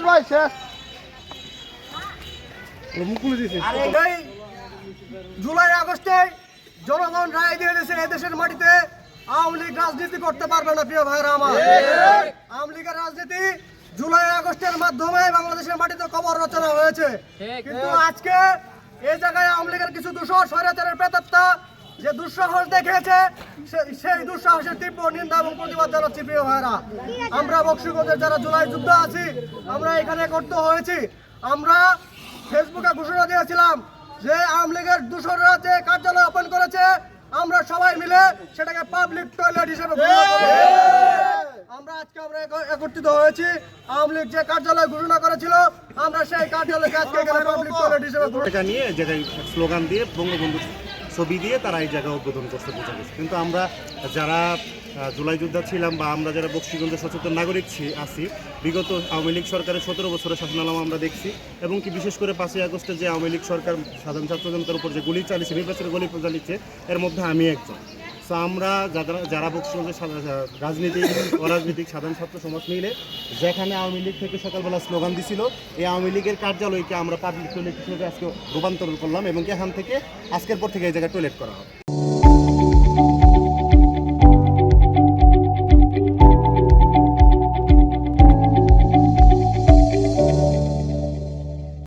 ভাই শেষ। জুলাই আগস্টে জনগণ রায় দিয়ে দিয়েছে এদেশের মাটিতে আওয়ামী লীগ রাজনীতি করতে পারবে না। প্রিয় ভাইরা আমার, আওয়ামী লীগের রাজনীতি জুলাই আগস্টের মাধ্যমে বাংলাদেশের মাটিতে কবর রচনা হয়েছে। কিন্তু আজকে এই জায়গায় আওয়ামী লীগের কিছু দূষর স্বৈরাচারের প্রেতাত্মা যে দুঃসাহস দেখিয়েছে, সেই দুঃসাহসের তীব্র নিন্দা এবং প্রতিবাদ জানাচ্ছি। প্রিয় ভাইরা, আমরা বকশীগঞ্জের যারা জুলাই যুদ্ধ আছি, আমরা এখানে করতে হয়েছি। আমরা ফেসবুকে ঘোষণা দিয়েছিলাম যে আওয়ামী লীগের দূষররা যে কার্যালয় ওপেন করেছে, আমরা সবাই মিলে সেটাকে পাবলিক টয়লেট হিসেবে আমরা একত্রিত হয়েছি। আওয়ামী লীগ যে কার্যালয় ঘোষণা করেছিল, আমরা সেই কার্যালয়কে আজকে এখানে পাবলিক টয়লেট হিসেবে নিয়ে জায়গায় স্লোগান দিয়ে বঙ্গবন্ধু ছবি দিয়ে তারা এই জায়গা উদ্বোধন করতে বোঝা গেছে। কিন্তু আমরা যারা জুলাই যোদ্ধা ছিলাম বা আমরা যারা বকশীগঞ্জের সচেতন নাগরিক আছি, বিগত আওয়ামী লীগ সরকারের 17 বছরের শাসনামল আমরা দেখছি, এবং কি বিশেষ করে 5ই আগস্টে যে আওয়ামী লীগ সরকার সাধারণ ছাত্র জনতার উপর যে গুলি চালিয়েছে, নির্বাচনের গুলি চালিয়েছে, এর মধ্যে আমি একজন। সো আমরা যারা বকশীগঞ্জের রাজনীতিক অরাজনৈতিক সাধারণ ছাত্র সমাজ মিলে যেখানে আওয়ামী লীগ থেকে সকালবেলা স্লোগান দিছিল, এই আওয়ামী লীগের কার্যালয়কে আমরা পাবলিক টয়লেট হিসেবে আজকে রূপান্তর করলাম, এবং এখান থেকে আজকের পর থেকে এই জায়গায় টয়লেট করা হবে।